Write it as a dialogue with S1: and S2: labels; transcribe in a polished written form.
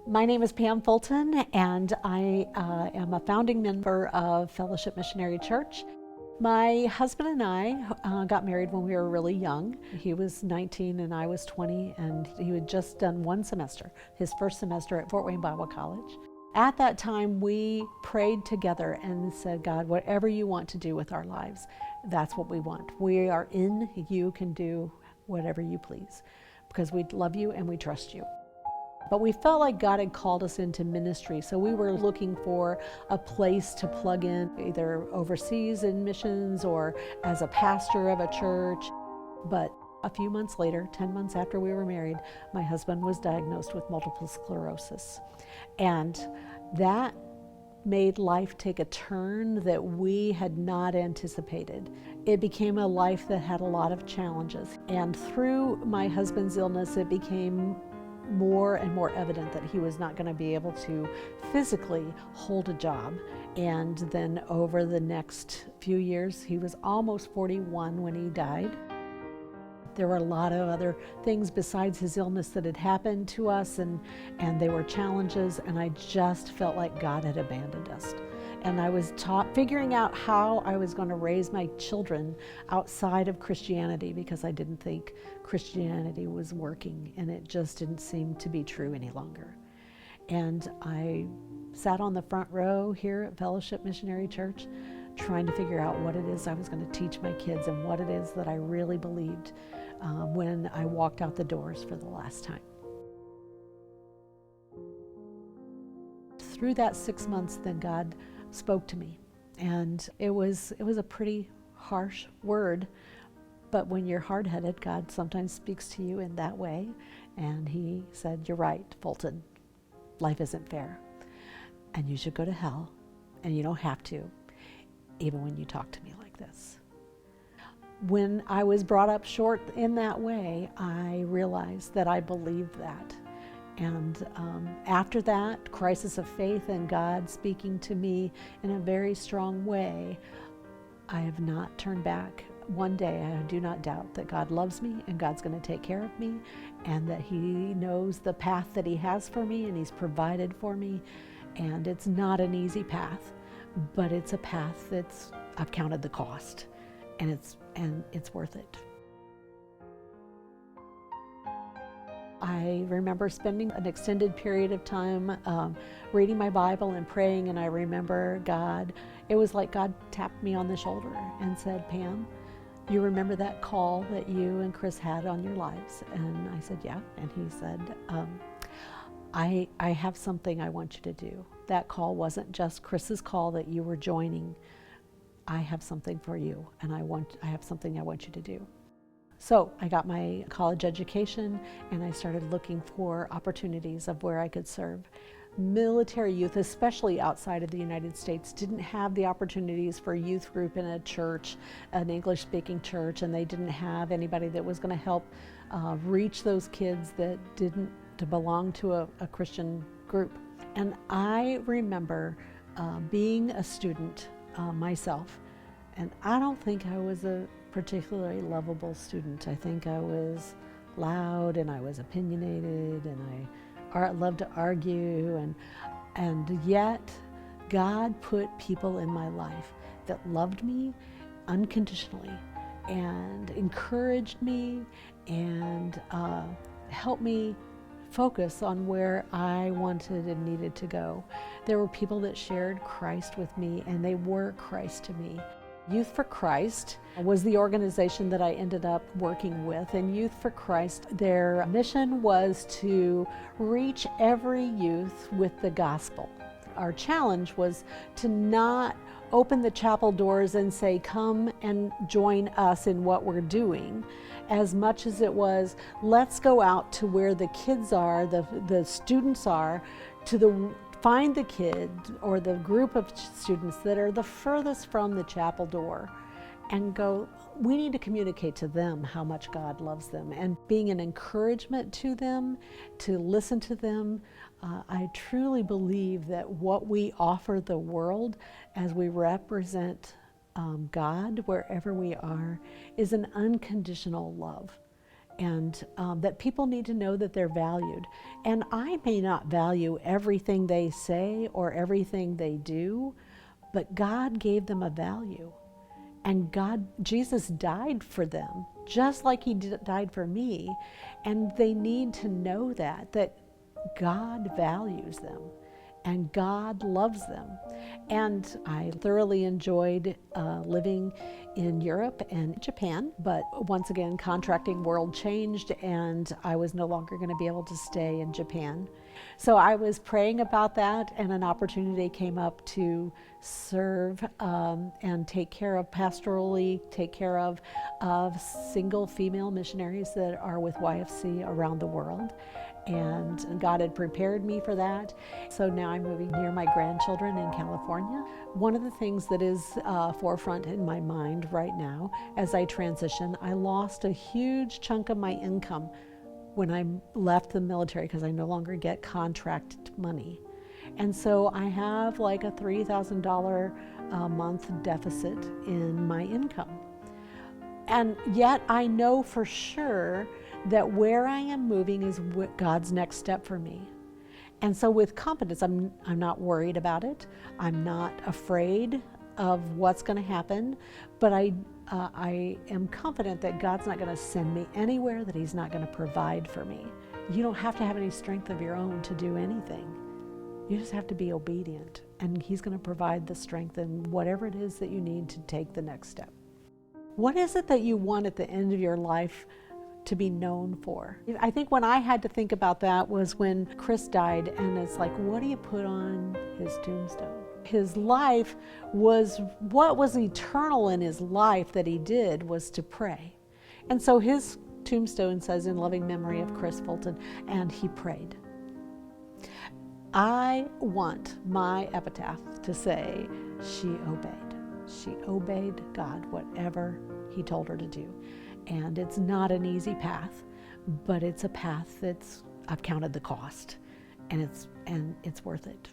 S1: My name is Pam Fulton, and I am a founding member of Fellowship Missionary Church. My husband and I got married when we were really young. He was 19 and I was 20, and he had just done one semester, his first semester at Fort Wayne Bible College. At that time, we prayed together and said, God, whatever you want to do with our lives, that's what we want. We are in, you can do whatever you please, because we love you and we trust you. But we felt like God had called us into ministry, so we were looking for a place to plug in, either overseas in missions or as a pastor of a church. But a few months later, 10 months after we were married, my husband was diagnosed with multiple sclerosis. And that made life take a turn that we had not anticipated. It became a life that had a lot of challenges. And through my husband's illness, it became more and more evident that he was not going to be able to physically hold a job. And then over the next few years, he was almost 41 when he died. There were a lot of other things besides his illness that had happened to us, and they were challenges, and I just felt like God had abandoned us. And I was figuring out how I was going to raise my children outside of Christianity, because I didn't think Christianity was working, and it just didn't seem to be true any longer. And I sat on the front row here at Fellowship Missionary Church trying to figure out what it is I was going to teach my kids and what it is that I really believed when I walked out the doors for the last time. Through that 6 months, then God spoke to me, and it was a pretty harsh word, but when you're hard-headed, God sometimes speaks to you in that way. And he said, "You're right, Fulton, life isn't fair, and you should go to hell, and you don't have to, even when you talk to me like this." When I was brought up short in that way, I realized that I believed that. And after that crisis of faith and God speaking to me in a very strong way, I have not turned back. One day I do not doubt that God loves me and God's going to take care of me, and that he knows the path that he has for me, and he's provided for me. And it's not an easy path, but it's a path that's, I've counted the cost, and it's worth it. I remember spending an extended period of time reading my Bible and praying, and I remember God, it was like God tapped me on the shoulder and said, "Pam, you remember that call that you and Chris had on your lives?" And I said, "Yeah." And he said, I have something I want you to do. That call wasn't just Chris's call that you were joining. I have something for you, and I have something I want you to do." So I got my college education, and I started looking for opportunities of where I could serve. Military youth, especially outside of the United States, didn't have the opportunities for a youth group in a church, an English-speaking church, and they didn't have anybody that was going to help reach those kids that didn't belong to a Christian group. And I remember being a student myself, and I don't think I was a particularly lovable student. I think I was loud, and I was opinionated, and I loved to argue, and yet God put people in my life that loved me unconditionally and encouraged me and helped me focus on where I wanted and needed to go. There were people that shared Christ with me, and they were Christ to me. Youth for Christ was the organization that I ended up working with, and Youth for Christ, their mission was to reach every youth with the gospel. Our challenge was to not open the chapel doors and say, "Come and join us in what we're doing," as much as it was, let's go out to where the kids are, the students are, find the kid or the group of students that are the furthest from the chapel door, and go, we need to communicate to them how much God loves them, and being an encouragement to them, to listen to them. I truly believe that what we offer the world as we represent God wherever we are is an unconditional love. and that people need to know that they're valued. And I may not value everything they say or everything they do, but God gave them a value. And Jesus died for them, just like he died for me. And they need to know that God values them and God loves them. And I thoroughly enjoyed living in Europe and Japan, but once again, contracting world changed and I was no longer going to be able to stay in Japan. So I was praying about that, and an opportunity came up to serve and pastorally take care of single female missionaries that are with YFC around the world. And God had prepared me for that. So now I'm moving near my grandchildren in California. One of the things that is forefront in my mind right now as I transition, I lost a huge chunk of my income when I left the military because I no longer get contract money. And so I have like a $3,000 a month deficit in my income. And yet I know for sure that where I am moving is God's next step for me. And so with confidence, I'm not worried about it. I'm not afraid of what's going to happen, but I am confident that God's not going to send me anywhere that he's not going to provide for me. You don't have to have any strength of your own to do anything. You just have to be obedient, and he's going to provide the strength and whatever it is that you need to take the next step. What is it that you want at the end of your life to be known for? I think when I had to think about that was when Chris died, and it's like, what do you put on his tombstone? His life was, what was eternal in his life that he did was to pray. And so his tombstone says, in loving memory of Chris Fulton, and he prayed. I want my epitaph to say, she obeyed. She obeyed God, whatever he told her to do. And it's not an easy path, but it's a path I've counted the cost, and it's worth it.